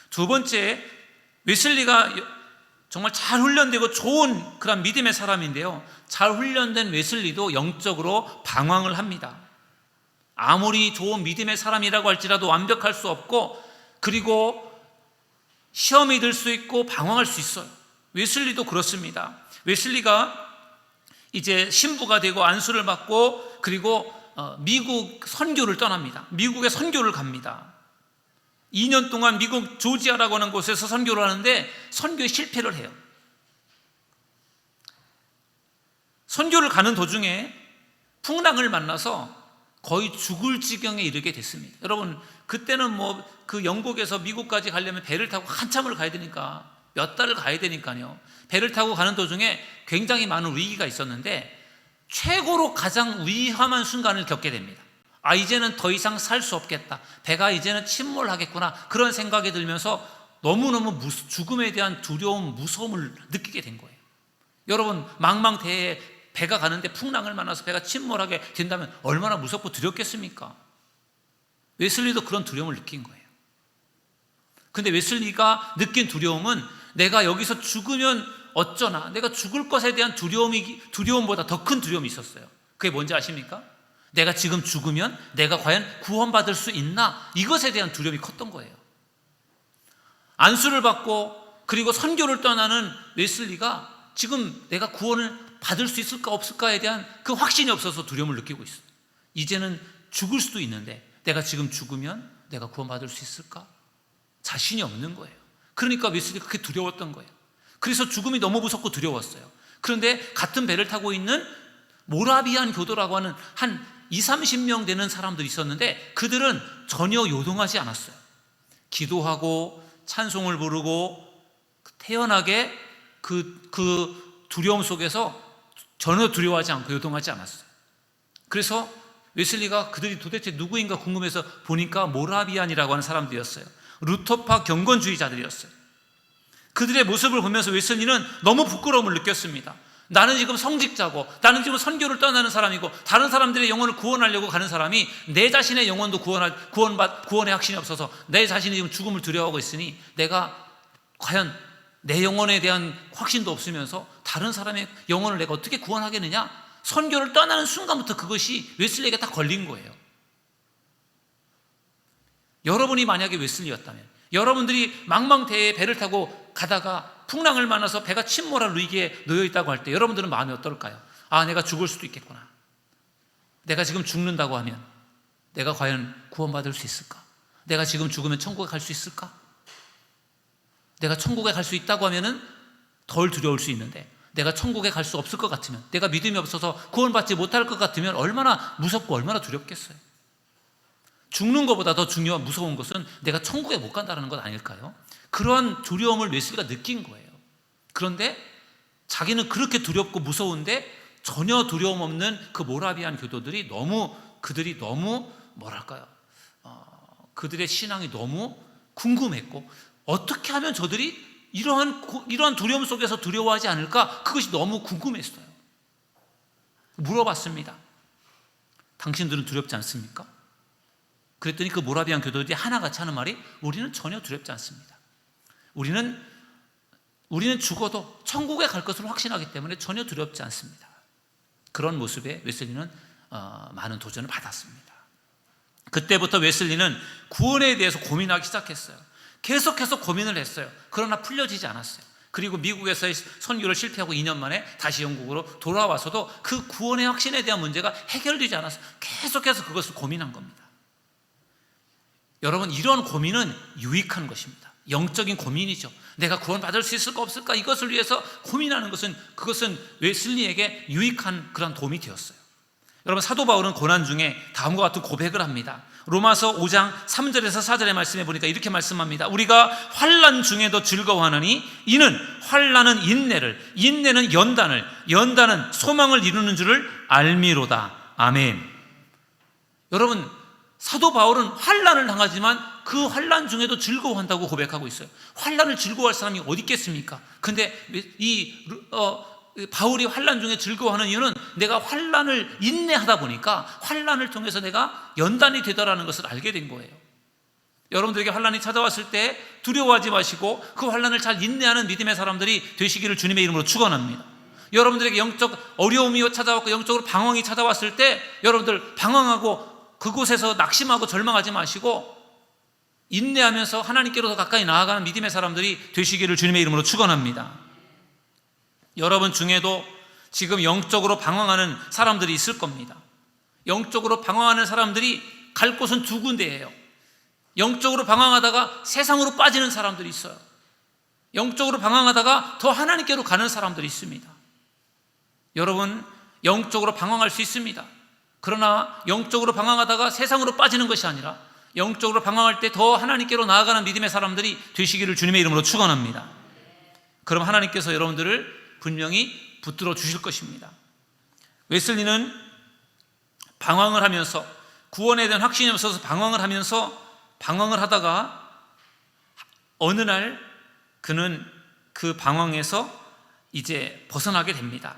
두 번째, 웨슬리가 정말 잘 훈련되고 좋은 그런 믿음의 사람인데요, 잘 훈련된 웨슬리도 영적으로 방황을 합니다. 아무리 좋은 믿음의 사람이라고 할지라도 완벽할 수 없고, 그리고 시험이 들 수 있고 방황할 수 있어요. 웨슬리도 그렇습니다. 웨슬리가 이제 신부가 되고 안수를 받고, 그리고 미국 선교를 떠납니다. 미국에 선교를 갑니다. 2년 동안 미국 조지아라고 하는 곳에서 선교를 하는데 선교에 실패를 해요. 선교를 가는 도중에 풍랑을 만나서 거의 죽을 지경에 이르게 됐습니다. 여러분, 그때는 뭐 그 영국에서 미국까지 가려면 배를 타고 한참을 가야 되니까, 몇 달을 가야 되니까요. 배를 타고 가는 도중에 굉장히 많은 위기가 있었는데 최고로 가장 위험한 순간을 겪게 됩니다. 아, 이제는 더 이상 살 수 없겠다. 배가 이제는 침몰하겠구나. 그런 생각이 들면서 너무너무 죽음에 대한 두려움, 무서움을 느끼게 된 거예요. 여러분, 망망대해에 배가 가는데 풍랑을 만나서 배가 침몰하게 된다면 얼마나 무섭고 두렵겠습니까? 웨슬리도 그런 두려움을 느낀 거예요. 근데 웨슬리가 느낀 두려움은 내가 여기서 죽으면 어쩌나, 내가 죽을 것에 대한 두려움보다 더 큰 두려움이 있었어요. 그게 뭔지 아십니까? 내가 지금 죽으면 내가 과연 구원받을 수 있나? 이것에 대한 두려움이 컸던 거예요. 안수를 받고 그리고 선교를 떠나는 웨슬리가 지금 내가 구원을 받을 수 있을까 없을까에 대한 그 확신이 없어서 두려움을 느끼고 있어요. 이제는 죽을 수도 있는데 내가 지금 죽으면 내가 구원받을 수 있을까? 자신이 없는 거예요. 그러니까 웨슬리가 그게 두려웠던 거예요. 그래서 죽음이 너무 무섭고 두려웠어요. 그런데 같은 배를 타고 있는 모라비안 교도라고 하는 한 20-30명 되는 사람들이 있었는데 그들은 전혀 요동하지 않았어요. 기도하고 찬송을 부르고 태연하게 그 두려움 속에서 전혀 두려워하지 않고 요동하지 않았어요. 그래서 웨슬리가 그들이 도대체 누구인가 궁금해서 보니까 모라비안이라고 하는 사람들이었어요. 루터파 경건주의자들이었어요. 그들의 모습을 보면서 웨슬리는 너무 부끄러움을 느꼈습니다. 나는 지금 성직자고, 나는 지금 선교를 떠나는 사람이고, 다른 사람들의 영혼을 구원하려고 가는 사람이 내 자신의 영혼도 구원의 확신이 없어서 내 자신이 지금 죽음을 두려워하고 있으니 내가 과연 내 영혼에 대한 확신도 없으면서 다른 사람의 영혼을 내가 어떻게 구원하겠느냐? 선교를 떠나는 순간부터 그것이 웨슬리에게 딱 걸린 거예요. 여러분이 만약에 웨슬리였다면, 여러분들이 망망대해에 배를 타고 가다가 풍랑을 만나서 배가 침몰할 위기에 놓여 있다고 할 때 여러분들은 마음이 어떨까요? 아, 내가 죽을 수도 있겠구나. 내가 지금 죽는다고 하면 내가 과연 구원받을 수 있을까? 내가 지금 죽으면 천국에 갈 수 있을까? 내가 천국에 갈 수 있다고 하면은 덜 두려울 수 있는데 내가 천국에 갈 수 없을 것 같으면, 내가 믿음이 없어서 구원받지 못할 것 같으면 얼마나 무섭고 얼마나 두렵겠어요. 죽는 것보다 더 중요한 무서운 것은 내가 천국에 못 간다는 것 아닐까요? 그런 두려움을 웨슬리가 느낀 거예요. 그런데 자기는 그렇게 두렵고 무서운데 전혀 두려움 없는 그 모라비안 교도들이 그들이 너무 뭐랄까요? 그들의 신앙이 너무 궁금했고 어떻게 하면 저들이 이러한 두려움 속에서 두려워하지 않을까? 그것이 너무 궁금했어요. 물어봤습니다. 당신들은 두렵지 않습니까? 그랬더니 그 모라비안 교도들이 하나같이 하는 말이 우리는 전혀 두렵지 않습니다. 우리는 죽어도 천국에 갈 것을 확신하기 때문에 전혀 두렵지 않습니다. 그런 모습에 웨슬리는 많은 도전을 받았습니다. 그때부터 웨슬리는 구원에 대해서 고민하기 시작했어요. 계속해서 고민을 했어요. 그러나 풀려지지 않았어요. 그리고 미국에서의 선교를 실패하고 2년 만에 다시 영국으로 돌아와서도 그 구원의 확신에 대한 문제가 해결되지 않아서 계속해서 그것을 고민한 겁니다. 여러분, 이런 고민은 유익한 것입니다. 영적인 고민이죠. 내가 구원받을 수 있을까 없을까 이것을 위해서 고민하는 그것은 웨슬리에게 유익한 그런 도움이 되었어요. 여러분, 사도 바울은 고난 중에 다음과 같은 고백을 합니다. 로마서 5장 3절에서 4절의 말씀에 보니까 이렇게 말씀합니다. 우리가 환난 중에도 즐거워하느니 이는 환난은 인내를, 인내는 연단을, 연단은 소망을 이루는 줄을 알미로다. 아멘. 여러분, 사도 바울은 환난을 당하지만 그 환난 중에도 즐거워한다고 고백하고 있어요. 환난을 즐거워할 사람이 어디 있겠습니까? 근데 바울이 환난 중에 즐거워하는 이유는 내가 환난을 인내하다 보니까 환난을 통해서 내가 연단이 되더라는 것을 알게 된 거예요. 여러분들에게 환난이 찾아왔을 때 두려워하지 마시고 그 환난을 잘 인내하는 믿음의 사람들이 되시기를 주님의 이름으로 축원합니다. 여러분들에게 영적 어려움이 찾아왔고 영적으로 방황이 찾아왔을 때 여러분들 방황하고 그곳에서 낙심하고 절망하지 마시고 인내하면서 하나님께로 더 가까이 나아가는 믿음의 사람들이 되시기를 주님의 이름으로 축원합니다. 여러분 중에도 지금 영적으로 방황하는 사람들이 있을 겁니다. 영적으로 방황하는 사람들이 갈 곳은 두 군데예요. 영적으로 방황하다가 세상으로 빠지는 사람들이 있어요. 영적으로 방황하다가 더 하나님께로 가는 사람들이 있습니다. 여러분, 영적으로 방황할 수 있습니다. 그러나 영적으로 방황하다가 세상으로 빠지는 것이 아니라 영적으로 방황할 때 더 하나님께로 나아가는 믿음의 사람들이 되시기를 주님의 이름으로 축원합니다. 그럼 하나님께서 여러분들을 분명히 붙들어 주실 것입니다. 웨슬리는 방황을 하면서 구원에 대한 확신이 없어서 방황을 하다가 어느 날 그는 그 방황에서 이제 벗어나게 됩니다.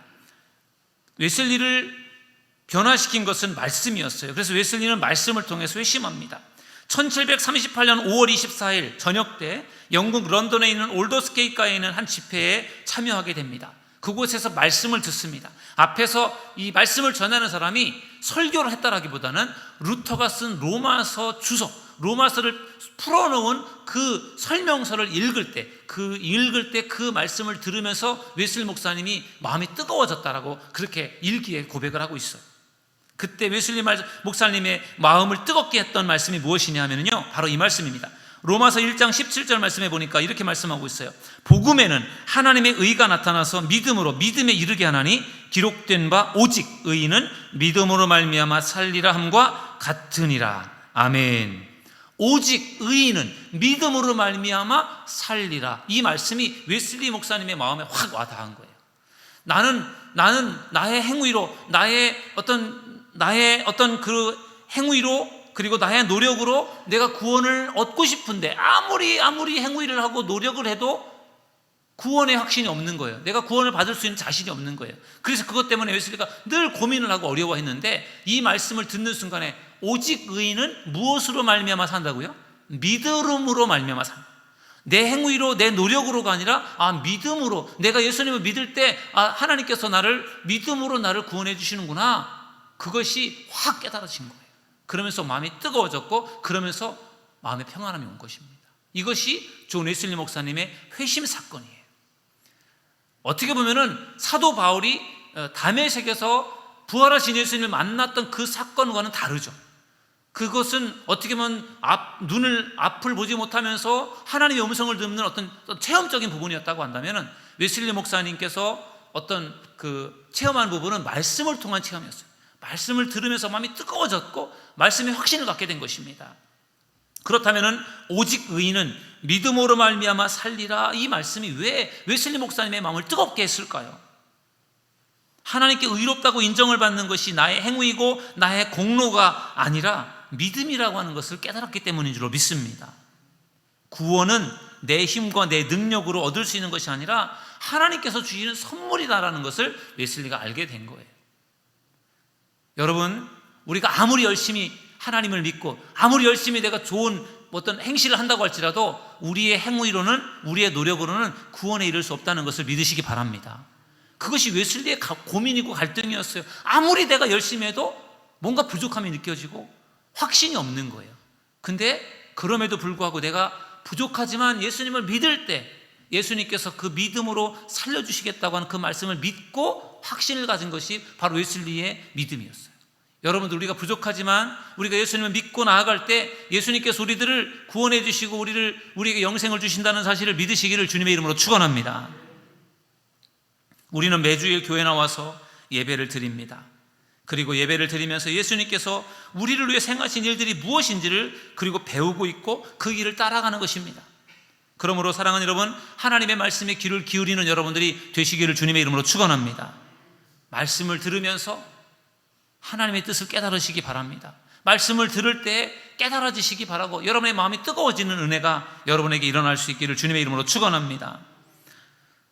웨슬리를 변화시킨 것은 말씀이었어요. 그래서 웨슬리는 말씀을 통해서 회심합니다. 1738년 5월 24일 저녁 때 영국 런던에 있는 올더스게이트가에 있는 한 집회에 참여하게 됩니다. 그곳에서 말씀을 듣습니다. 앞에서 이 말씀을 전하는 사람이 설교를 했다라기보다는 루터가 쓴 로마서 주석, 로마서를 풀어놓은 그 설명서를 읽을 때 그 말씀을 들으면서 웨슬리 목사님이 마음이 뜨거워졌다라고 그렇게 일기에 고백을 하고 있어요. 그때 웨슬리 목사님의 마음을 뜨겁게 했던 말씀이 무엇이냐면요, 바로 이 말씀입니다. 로마서 1장 17절 말씀에 보니까 이렇게 말씀하고 있어요. 복음에는 하나님의 의가 나타나서 믿음에 이르게 하나니 기록된 바 오직 의인은 믿음으로 말미암아 살리라 함과 같으니라. 아멘. 오직 의인은 믿음으로 말미암아 살리라. 이 말씀이 웨슬리 목사님의 마음에 확 와닿은 거예요. 나는 나의 행위로, 나의 어떤 그 행위로, 그리고 나의 노력으로 내가 구원을 얻고 싶은데 아무리 행위를 하고 노력을 해도 구원의 확신이 없는 거예요. 내가 구원을 받을 수 있는 자신이 없는 거예요. 그래서 그것 때문에 웨슬리가 늘 고민을 하고 어려워했는데 이 말씀을 듣는 순간에 오직 의인은 무엇으로 말미암아 산다고요? 믿음으로 말미암아 산다. 내 행위로, 내 노력으로가 아니라 믿음으로, 내가 예수님을 믿을 때 하나님께서 믿음으로 나를 구원해 주시는구나. 그것이 확 깨달아진 거예요. 그러면서 마음이 뜨거워졌고 그러면서 마음의 평안함이 온 것입니다. 이것이 존 웨슬리 목사님의 회심 사건이에요. 어떻게 보면은 사도 바울이 다메섹에서 부활하신 예수님을 만났던 그 사건과는 다르죠. 그것은 어떻게 보면 앞을 보지 못하면서 하나님의 음성을 듣는 어떤 체험적인 부분이었다고 한다면은 웨슬리 목사님께서 어떤 그 체험한 부분은 말씀을 통한 체험이었어요. 말씀을 들으면서 마음이 뜨거워졌고 말씀에 확신을 갖게 된 것입니다. 그렇다면은 오직 의인은 믿음으로 말미암아 살리라, 이 말씀이 왜 웨슬리 목사님의 마음을 뜨겁게 했을까요? 하나님께 의롭다고 인정을 받는 것이 나의 행위이고 나의 공로가 아니라 믿음이라고 하는 것을 깨달았기 때문인 줄로 믿습니다. 구원은 내 힘과 내 능력으로 얻을 수 있는 것이 아니라 하나님께서 주시는 선물이다라는 것을 웨슬리가 알게 된 거예요. 여러분, 우리가 아무리 열심히 하나님을 믿고 아무리 열심히 내가 좋은 어떤 행실을 한다고 할지라도 우리의 행위로는, 우리의 노력으로는 구원에 이를 수 없다는 것을 믿으시기 바랍니다. 그것이 웨슬리의 고민이고 갈등이었어요. 아무리 내가 열심히 해도 뭔가 부족함이 느껴지고 확신이 없는 거예요. 근데 그럼에도 불구하고 내가 부족하지만 예수님을 믿을 때 예수님께서 그 믿음으로 살려주시겠다고 하는 그 말씀을 믿고 확신을 가진 것이 바로 웨슬리의 믿음이었어요. 여러분들, 우리가 부족하지만 우리가 예수님을 믿고 나아갈 때 예수님께서 우리들을 구원해 주시고 우리에게 영생을 주신다는 사실을 믿으시기를 주님의 이름으로 축원합니다. 우리는 매주일 교회 나와서 예배를 드립니다. 그리고 예배를 드리면서 예수님께서 우리를 위해 행하신 일들이 무엇인지를 그리고 배우고 있고 그 길을 따라가는 것입니다. 그러므로 사랑하는 여러분, 하나님의 말씀에 귀를 기울이는 여러분들이 되시기를 주님의 이름으로 축원합니다. 말씀을 들으면서 하나님의 뜻을 깨달으시기 바랍니다. 말씀을 들을 때 깨달아지시기 바라고 여러분의 마음이 뜨거워지는 은혜가 여러분에게 일어날 수 있기를 주님의 이름으로 축원합니다.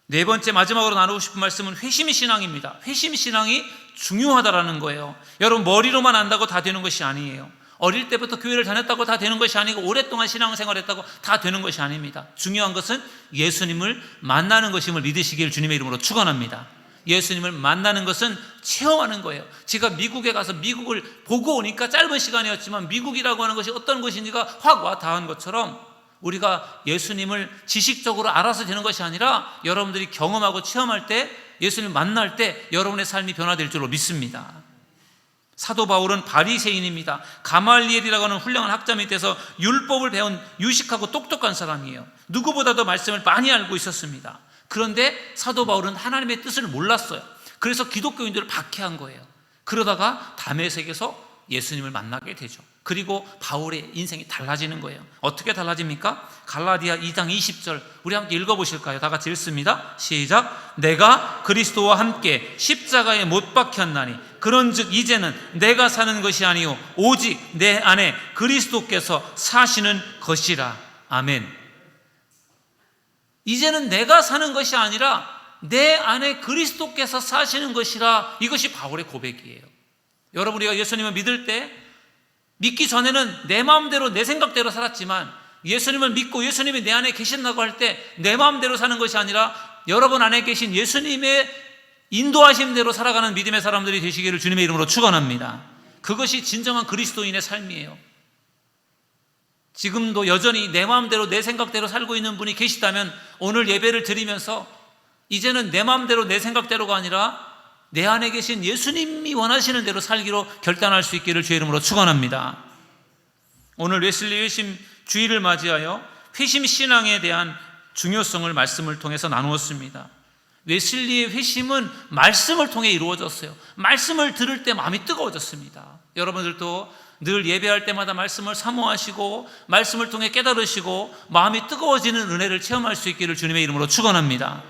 네 번째, 마지막으로 나누고 싶은 말씀은 회심의 신앙입니다. 회심의 신앙이 중요하다라는 거예요. 여러분, 머리로만 안다고 다 되는 것이 아니에요. 어릴 때부터 교회를 다녔다고 다 되는 것이 아니고 오랫동안 신앙생활했다고 다 되는 것이 아닙니다. 중요한 것은 예수님을 만나는 것임을 믿으시기를 주님의 이름으로 축원합니다. 예수님을 만나는 것은 체험하는 거예요. 제가 미국에 가서 미국을 보고 오니까 짧은 시간이었지만 미국이라고 하는 것이 어떤 것인지가 확 와 닿은 것처럼 우리가 예수님을 지식적으로 알아서 되는 것이 아니라 여러분들이 경험하고 체험할 때, 예수님을 만날 때 여러분의 삶이 변화될 줄로 믿습니다. 사도 바울은 바리새인입니다. 가말리엘이라고 하는 훌륭한 학자 밑에서 율법을 배운 유식하고 똑똑한 사람이에요. 누구보다도 말씀을 많이 알고 있었습니다. 그런데 사도 바울은 하나님의 뜻을 몰랐어요. 그래서 기독교인들을 박해한 거예요. 그러다가 다메섹에서 예수님을 만나게 되죠. 그리고 바울의 인생이 달라지는 거예요. 어떻게 달라집니까? 갈라디아 2장 20절 우리 함께 읽어보실까요? 다 같이 읽습니다. 시작. 내가 그리스도와 함께 십자가에 못 박혔나니 그런즉 이제는 내가 사는 것이 아니요 오직 내 안에 그리스도께서 사시는 것이라. 아멘. 이제는 내가 사는 것이 아니라 내 안에 그리스도께서 사시는 것이라. 이것이 바울의 고백이에요. 여러분, 우리가 예수님을 믿을 때 믿기 전에는 내 마음대로 내 생각대로 살았지만 예수님을 믿고 예수님이 내 안에 계신다고 할 때 내 마음대로 사는 것이 아니라 여러분 안에 계신 예수님의 인도하심대로 살아가는 믿음의 사람들이 되시기를 주님의 이름으로 축원합니다. 그것이 진정한 그리스도인의 삶이에요. 지금도 여전히 내 마음대로 내 생각대로 살고 있는 분이 계시다면 오늘 예배를 드리면서 이제는 내 마음대로 내 생각대로가 아니라 내 안에 계신 예수님이 원하시는 대로 살기로 결단할 수 있기를 주의 이름으로 축원합니다. 오늘 웨슬리 회심 주일을 맞이하여 회심 신앙에 대한 중요성을 말씀을 통해서 나누었습니다. 웨슬리의 회심은 말씀을 통해 이루어졌어요. 말씀을 들을 때 마음이 뜨거워졌습니다. 여러분들도 늘 예배할 때마다 말씀을 사모하시고 말씀을 통해 깨달으시고 마음이 뜨거워지는 은혜를 체험할 수 있기를 주님의 이름으로 축원합니다.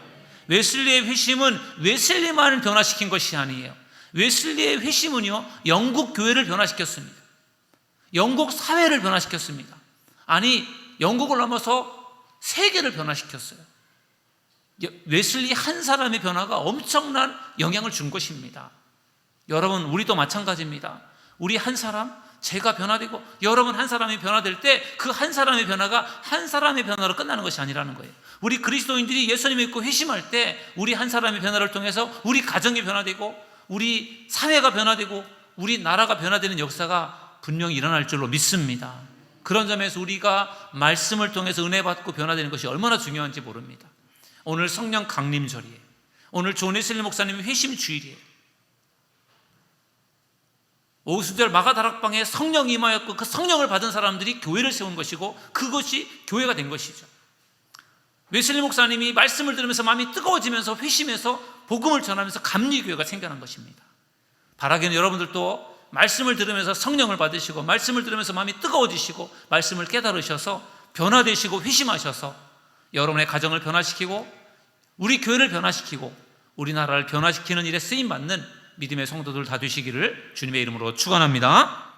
웨슬리의 회심은 웨슬리만을 변화시킨 것이 아니에요. 웨슬리의 회심은요, 영국 교회를 변화시켰습니다. 영국 사회를 변화시켰습니다. 아니, 영국을 넘어서 세계를 변화시켰어요. 웨슬리 한 사람의 변화가 엄청난 영향을 준 것입니다. 여러분, 우리도 마찬가지입니다. 우리 한 사람, 제가 변화되고 여러분 한 사람이 변화될 때 그 한 사람의 변화가 한 사람의 변화로 끝나는 것이 아니라는 거예요. 우리 그리스도인들이 예수님을 믿고 회심할 때 우리 한 사람의 변화를 통해서 우리 가정이 변화되고 우리 사회가 변화되고 우리 나라가 변화되는 역사가 분명히 일어날 줄로 믿습니다. 그런 점에서 우리가 말씀을 통해서 은혜 받고 변화되는 것이 얼마나 중요한지 모릅니다. 오늘 성령 강림절이에요. 오늘 존 웨슬리 목사님의 회심 주일이에요. 오순절 마가다락방에 성령이 임하였고 그 성령을 받은 사람들이 교회를 세운 것이고 그것이 교회가 된 것이죠. 웨슬리 목사님이 말씀을 들으면서 마음이 뜨거워지면서 회심해서 복음을 전하면서 감리교회가 생겨난 것입니다. 바라기는 여러분들도 말씀을 들으면서 성령을 받으시고 말씀을 들으면서 마음이 뜨거워지시고 말씀을 깨달으셔서 변화되시고 회심하셔서 여러분의 가정을 변화시키고 우리 교회를 변화시키고 우리나라를 변화시키는 일에 쓰임받는 믿음의 성도들 다 되시기를 주님의 이름으로 축원합니다.